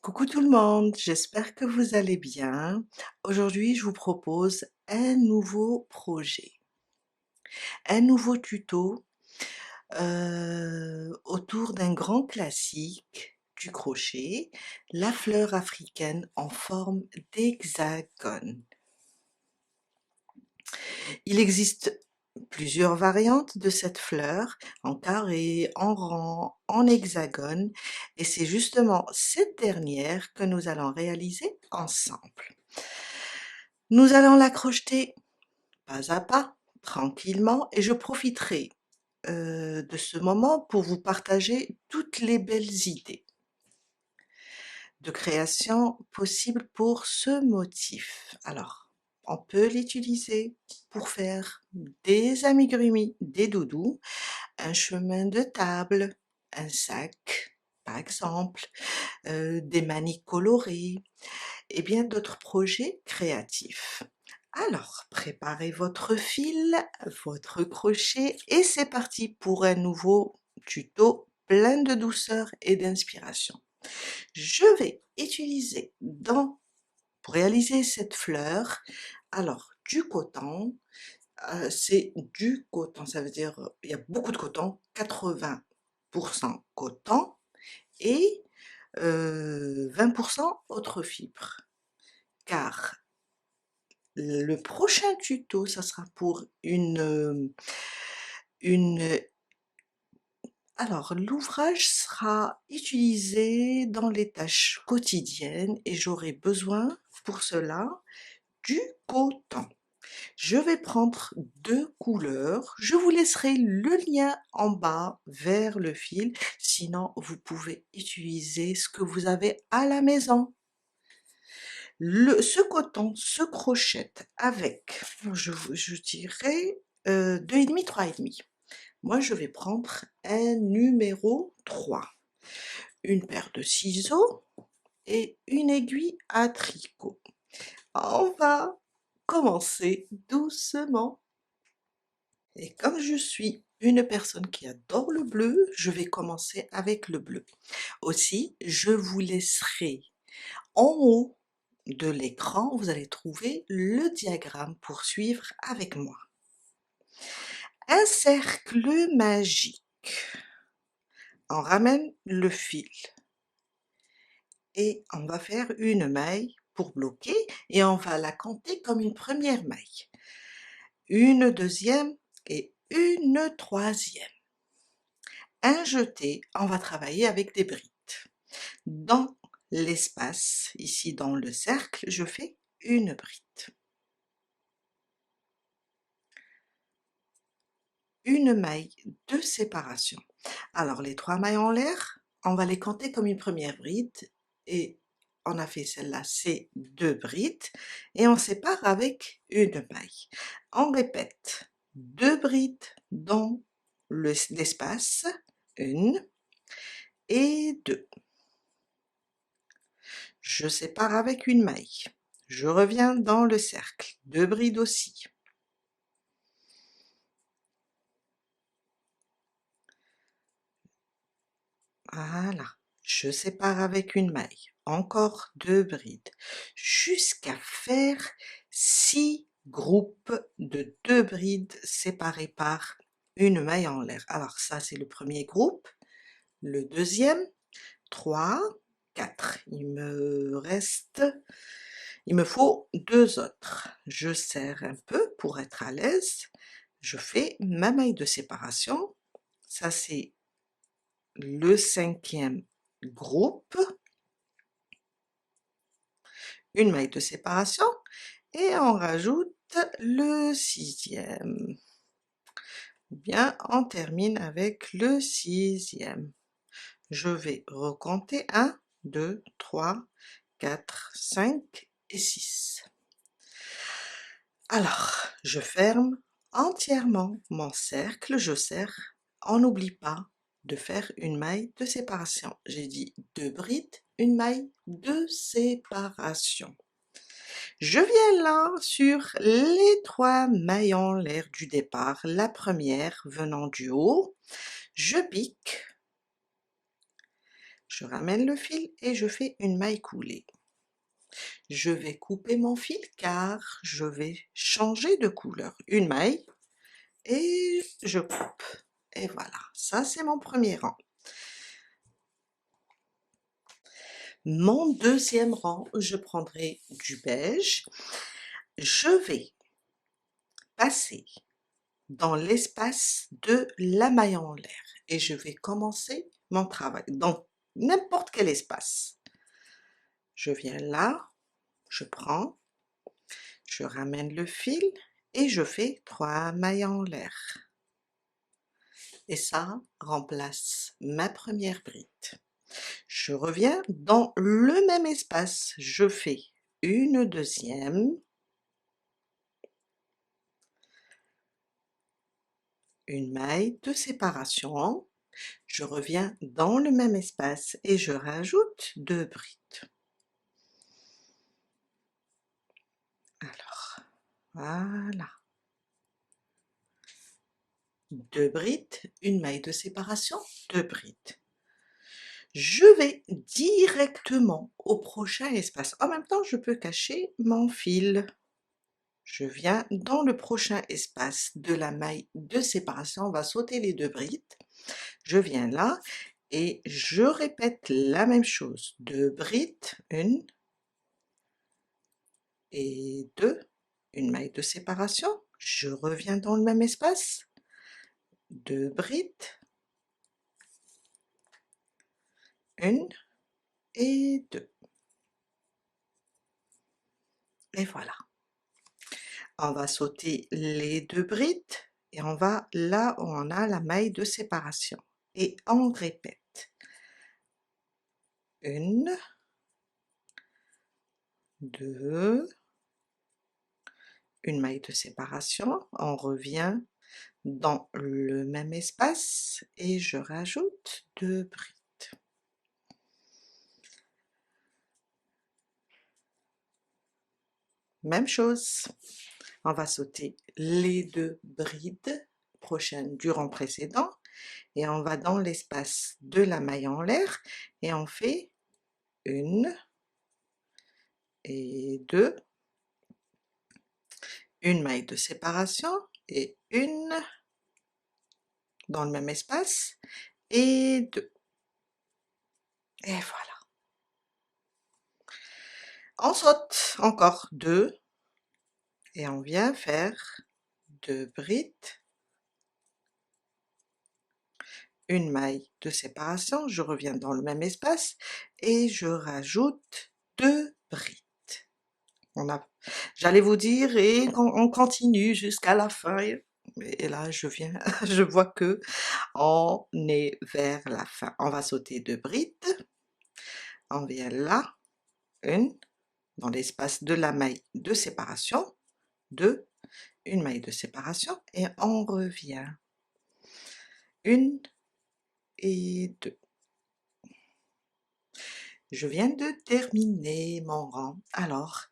Coucou tout le monde, j'espère que vous allez bien. Aujourd'hui, je vous propose un nouveau projet, un nouveau tuto autour d'un grand classique du crochet, la fleur africaine en forme d'hexagone. Il existe plusieurs variantes de cette fleur, en carré, en rang, en hexagone, et c'est justement cette dernière que nous allons réaliser ensemble. Nous allons la crocheter pas à pas, tranquillement, et je profiterai de ce moment pour vous partager toutes les belles idées de création possibles pour ce motif. Alors, on peut l'utiliser pour faire des amigurumis, des doudous, un chemin de table, un sac, par exemple, des manies colorées et bien d'autres projets créatifs. Alors, préparez votre fil, votre crochet et c'est parti pour un nouveau tuto plein de douceur et d'inspiration. Je vais utiliser pour réaliser cette fleur, alors du coton, c'est du coton, ça veut dire il y a beaucoup de coton, 80% coton et 20% autres fibres. Car le prochain tuto, ça sera pour une alors l'ouvrage sera utilisé dans les tâches quotidiennes et j'aurai besoin pour cela du coton. Je vais prendre 2 couleurs, je vous laisserai le lien en bas vers le fil, sinon vous pouvez utiliser ce que vous avez à la maison. Ce coton se crochette avec, je dirais, 2,5, 3,5. Moi, je vais prendre un numéro 3, une paire de ciseaux et une aiguille à tricot. On va commencer doucement. Et comme je suis une personne qui adore le bleu, je vais commencer avec le bleu. Aussi, je vous laisserai en haut de l'écran, vous allez trouver le diagramme pour suivre avec moi. Un cercle magique. On ramène le fil et on va faire une maille pour bloquer et on va la compter comme une première maille. Une deuxième et une troisième. Un jeté, on va travailler avec des brides. Dans l'espace, ici dans le cercle, je fais une bride. Une maille de séparation. Alors les 3 mailles en l'air, on va les compter comme une première bride et on a fait celle-là, c'est 2 brides et on sépare avec une maille. On répète 2 brides dans l'espace, 1 et 2. Je sépare avec une maille. Je reviens dans le cercle, 2 brides aussi. Voilà, je sépare avec une maille, encore 2 brides, jusqu'à faire 6 groupes de 2 brides séparés par une maille en l'air. Alors ça, c'est le premier groupe, le deuxième, 3, 4. Il me faut 2 autres. Je serre un peu pour être à l'aise. Je fais ma maille de séparation. Ça, c'est le 5e groupe, une maille de séparation et on rajoute le 6e. Ou bien on termine avec le 6e. Je vais recompter 1, 2, 3, 4, 5 et 6. Alors, je ferme entièrement mon cercle, je serre. On n'oublie pas de faire une maille de séparation. J'ai dit 2 brides, une maille de séparation. Je viens là sur les 3 mailles en l'air du départ, la première venant du haut, je pique, Je ramène le fil et je fais une maille coulée. Je vais couper mon fil car je vais changer de couleur. Une maille et je coupe. Et voilà, ça c'est mon premier rang. Mon deuxième rang, je prendrai du beige. Je vais passer dans l'espace de la maille en l'air et je vais commencer mon travail dans n'importe quel espace. Je viens là, je prends, je ramène le fil et je fais 3 mailles en l'air. Et ça remplace ma première bride. Je reviens dans le même espace, je fais une deuxième, une maille de séparation, je reviens dans le même espace et je rajoute 2 brides. Alors, voilà. 2 brides, une maille de séparation, 2 brides. Je vais directement au prochain espace. En même temps, je peux cacher mon fil. Je viens dans le prochain espace de la maille de séparation, on va sauter les 2 brides. Je viens là et je répète la même chose. 2 brides, 1 et 2, une maille de séparation. Je reviens dans le même espace. 2 brides, 1 et 2. Et voilà. On va sauter les 2 brides et on va là où on a la maille de séparation. Et on répète. 1, 2, une maille de séparation, on revient dans le même espace et je rajoute 2 brides. Même chose, on va sauter les 2 brides prochaines du rang précédent et on va dans l'espace de la maille en l'air et on fait 1 et 2, une maille de séparation et une dans le même espace et 2. Et voilà. On saute encore 2 et on vient faire 2 brides, une maille de séparation, je reviens dans le même espace et je rajoute 2 brides. J'allais vous dire et on continue jusqu'à la fin et là je viens, je vois que on est vers la fin. On va sauter 2 brides, on vient là, une dans l'espace de la maille de séparation, 2, une maille de séparation et on revient. 1 et 2. Je viens de terminer mon rang. Alors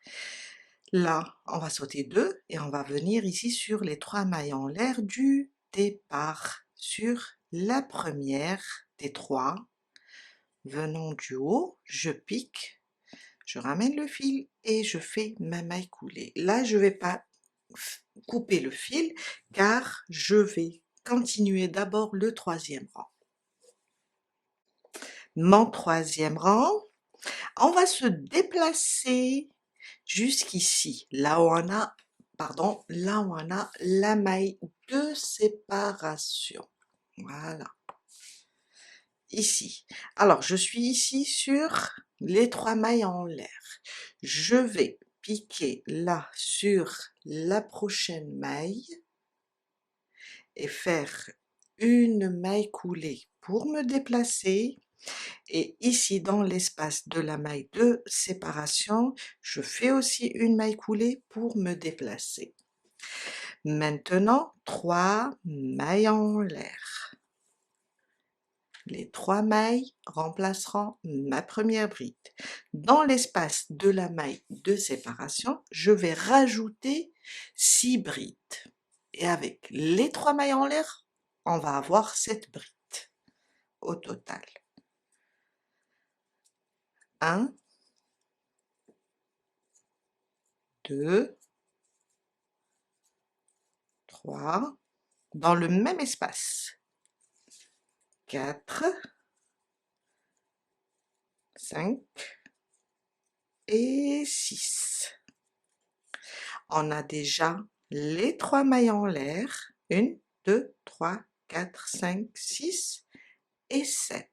là, on va sauter 2 et on va venir ici sur les 3 mailles en l'air du départ. Sur la première des 3, venons du haut, je pique, je ramène le fil et je fais ma maille coulée. Là, je ne vais pas couper le fil car je vais continuer d'abord le 3e rang. Mon 3e rang, on va se déplacer jusqu'ici, là où on a, là où on a la maille de séparation. Voilà. Ici. Alors, je suis ici sur les 3 mailles en l'air. Je vais piquer là sur la prochaine maille et faire une maille coulée pour me déplacer. Et ici, dans l'espace de la maille de séparation, je fais aussi une maille coulée pour me déplacer. Maintenant, 3 mailles en l'air. Les 3 mailles remplaceront ma première bride. Dans l'espace de la maille de séparation, je vais rajouter 6 brides. Et avec les 3 mailles en l'air, on va avoir 7 brides au total. 1, 2, 3, dans le même espace. 4, 5 et 6. On a déjà les 3 mailles en l'air. 1, 2, 3, 4, 5, 6 et 7.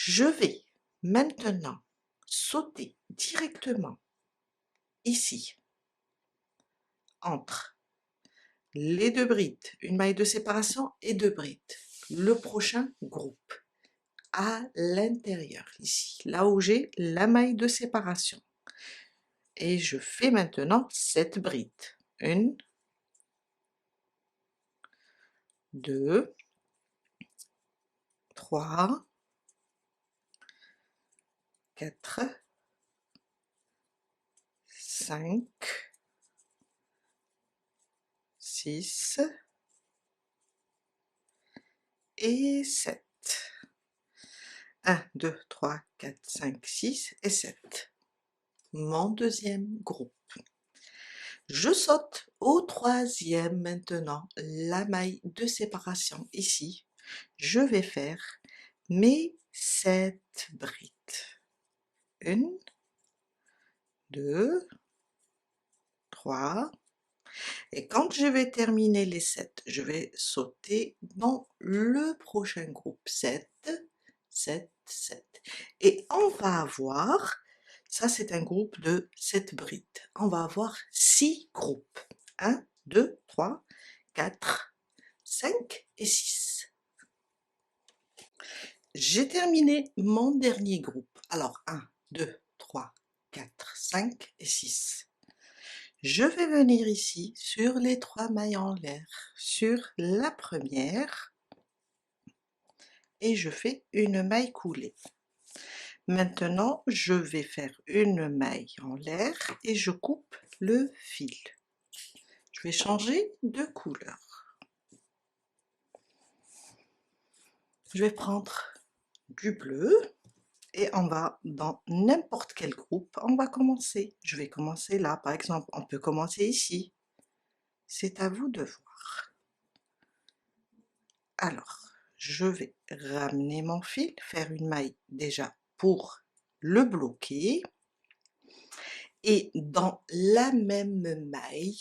Je vais maintenant sauter directement ici, entre les 2 brides, une maille de séparation et 2 brides, le prochain groupe, à l'intérieur, ici, là où j'ai la maille de séparation. Et je fais maintenant cette bride. 1, 2, 3, 4, 5, 6 et 7. 1, 2, 3, 4, 5, 6 et 7. Mon deuxième groupe. Je saute au troisième maintenant, la maille de séparation ici. Je vais faire mes 7 brides. 1, 2, 3. Et quand je vais terminer les 7, je vais sauter dans le prochain groupe. 7, 7, 7. Et on va avoir, ça c'est un groupe de 7 brides. On va avoir 6 groupes. 1, 2, 3, 4, 5 et 6. J'ai terminé mon dernier groupe. Alors 1, 2, 3, 4, 5 et 6. Je vais venir ici sur les 3 mailles en l'air, sur la première, et je fais une maille coulée. Maintenant, je vais faire une maille en l'air et je coupe le fil. Je vais changer de couleur. Je vais prendre du bleu et on va dans n'importe quel groupe, on va commencer. Je vais commencer là, par exemple, on peut commencer ici. C'est à vous de voir. Alors, je vais ramener mon fil, faire une maille déjà pour le bloquer. Et dans la même maille,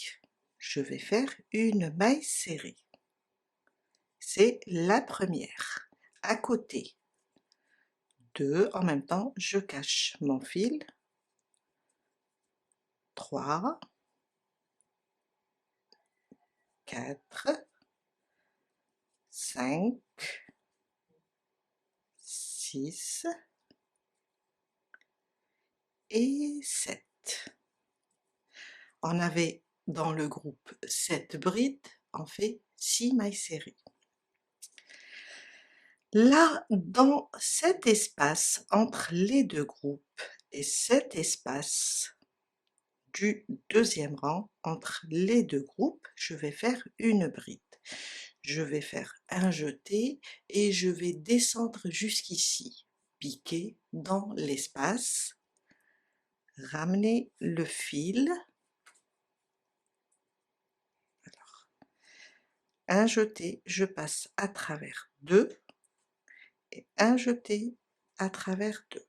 je vais faire une maille serrée. C'est la première. À côté, 2, en même temps, je cache mon fil. 3, 4, 5, 6 et 7. On avait dans le groupe 7 brides, on fait 6 mailles serrées. Là, dans cet espace entre les 2 groupes et cet espace du deuxième rang entre les 2 groupes, je vais faire une bride. Je vais faire un jeté et je vais descendre jusqu'ici, piquer dans l'espace, ramener le fil, alors, un jeté, je passe à travers 2 et un jeté à travers 2.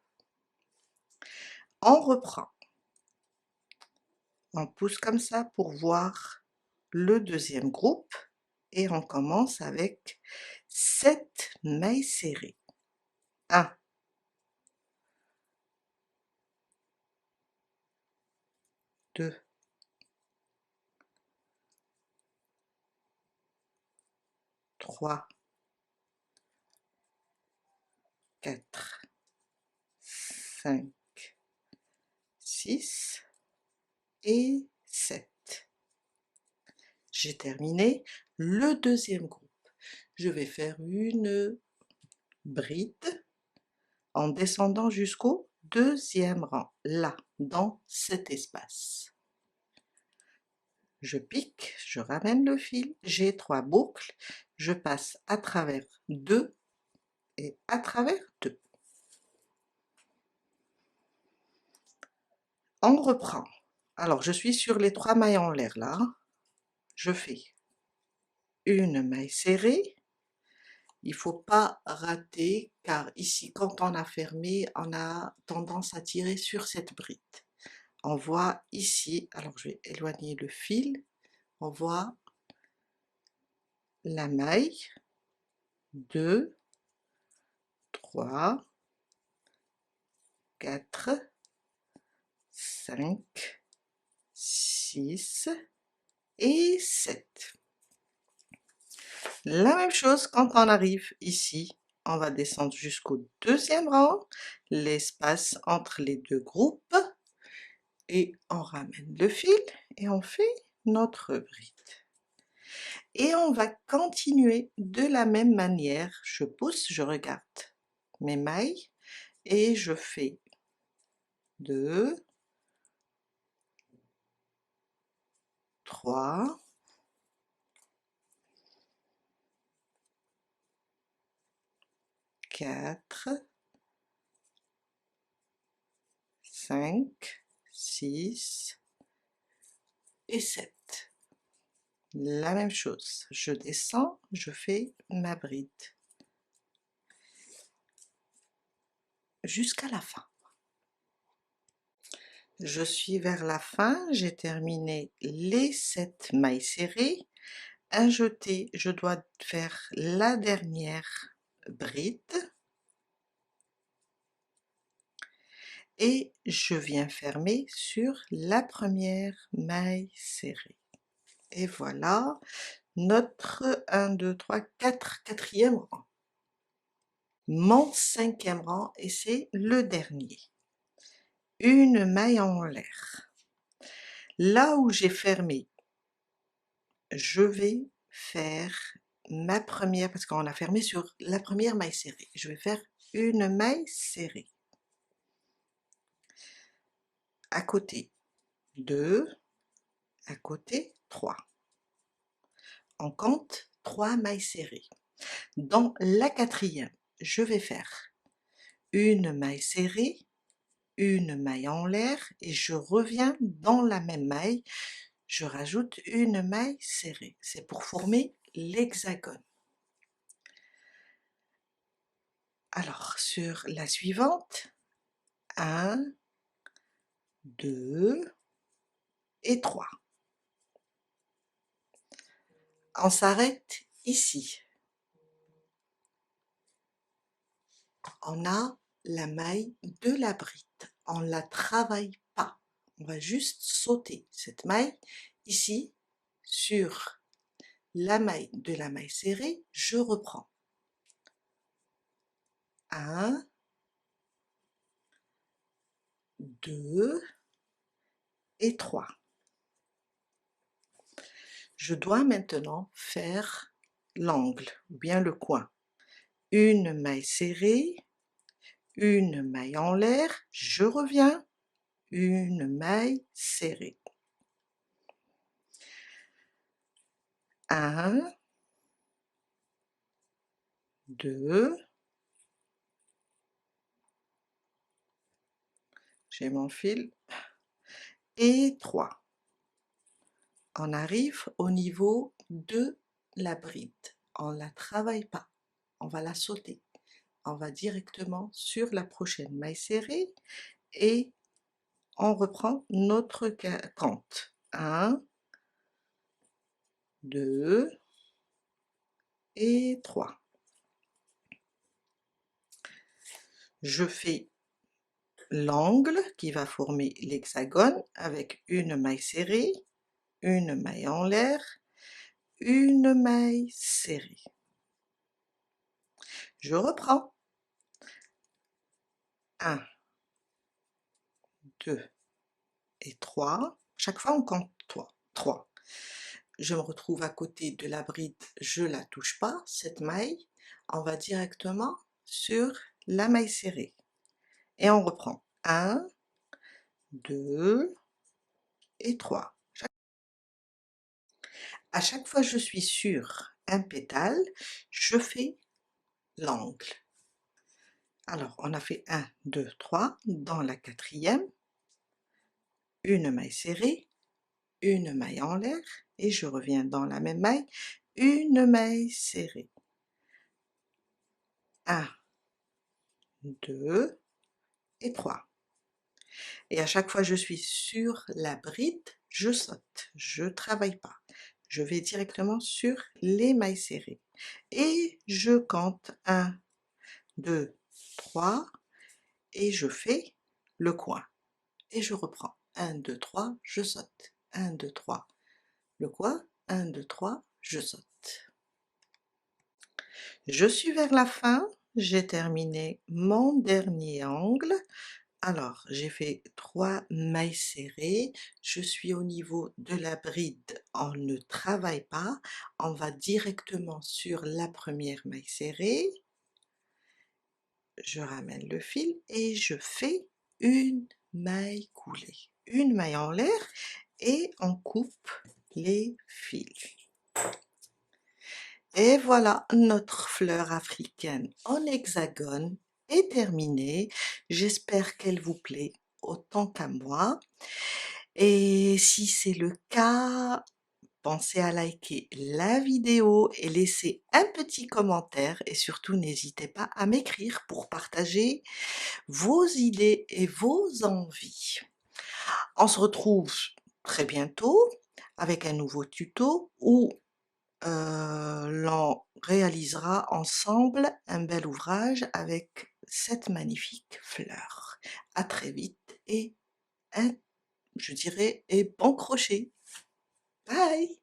On reprend. On pousse comme ça pour voir le deuxième groupe et on commence avec 7 mailles serrées. 1, 2, 3, 4, 5, 6 et 7. J'ai terminé le deuxième groupe. Je vais faire une bride en descendant jusqu'au deuxième rang, là, dans cet espace. Je pique, je ramène le fil, j'ai 3 boucles, je passe à travers 2 et à travers 2. On reprend. Alors je suis sur les 3 mailles en l'air là, je fais une maille serrée, il ne faut pas rater car ici quand on a fermé, on a tendance à tirer sur cette bride. On voit ici, alors je vais éloigner le fil, on voit la maille, 2, 3, 4, 5, 6 et 7. La même chose quand on arrive ici, on va descendre jusqu'au 2e rang, l'espace entre les 2 groupes, et on ramène le fil et on fait notre bride. Et on va continuer de la même manière, je pousse, je regarde mes mailles et je fais 2, 3, 4, 5, 6 et 7. La même chose, je descends, je fais ma bride jusqu'à la fin. Je suis vers la fin, j'ai terminé les 7 mailles serrées. Un jeté, je dois faire la dernière bride et je viens fermer sur la première maille serrée. Et voilà notre 1, 2, 3, 4, quatrième rang. Mon 5e rang et c'est le dernier. Une maille en l'air. Là où j'ai fermé, je vais faire ma première, parce qu'on a fermé sur la première maille serrée. Je vais faire une maille serrée. À côté 2, à côté 3. On compte 3 mailles serrées. Dans la 4e, je vais faire une maille serrée, une maille en l'air et je reviens dans la même maille, je rajoute une maille serrée. C'est pour former l'hexagone. Alors sur la suivante, 1, 2 et 3. On s'arrête ici. On a la maille de la bride. On ne la travaille pas. On va juste sauter cette maille ici sur la maille de la maille serrée. Je reprends. 1, 2 et 3. Je dois maintenant faire l'angle ou bien le coin. Une maille serrée, une maille en l'air, je reviens, une maille serrée. 1, 2, j'ai mon fil, et 3. On arrive au niveau de la bride. On ne la travaille pas, on va la sauter. On va directement sur la prochaine maille serrée et on reprend notre compte. 1, 2 et 3. Je fais l'angle qui va former l'hexagone avec une maille serrée, une maille en l'air, une maille serrée. Je reprends. 1, 2 et 3. Chaque fois on compte 3. Je me retrouve à côté de la bride, je ne la touche pas, cette maille. On va directement sur la maille serrée. Et on reprend. 1, 2 et 3. À chaque fois que je suis sur un pétale, je fais l'angle. Alors, on a fait 1, 2, 3. Dans la quatrième, une maille serrée, une maille en l'air, et je reviens dans la même maille, une maille serrée. 1, 2 et 3. Et à chaque fois je suis sur la bride, je saute, je travaille pas. Je vais directement sur les mailles serrées. Et je compte 1, 2, 3 et je fais le coin. Et je reprends. 1, 2, 3, je saute. 1, 2, 3, le coin. 1, 2, 3, je saute. Je suis vers la fin, j'ai terminé mon dernier angle. Alors, j'ai fait 3 mailles serrées, je suis au niveau de la bride, on ne travaille pas, on va directement sur la première maille serrée, je ramène le fil et je fais une maille coulée, une maille en l'air et on coupe les fils. Et voilà, notre fleur africaine en hexagone est terminée. J'espère qu'elle vous plaît autant qu'à moi. Et si c'est le cas, pensez à liker la vidéo et laisser un petit commentaire et surtout n'hésitez pas à m'écrire pour partager vos idées et vos envies. On se retrouve très bientôt avec un nouveau tuto où l'on réalisera ensemble un bel ouvrage avec cette magnifique fleur. À très vite et je dirais, et bon crochet. Bye!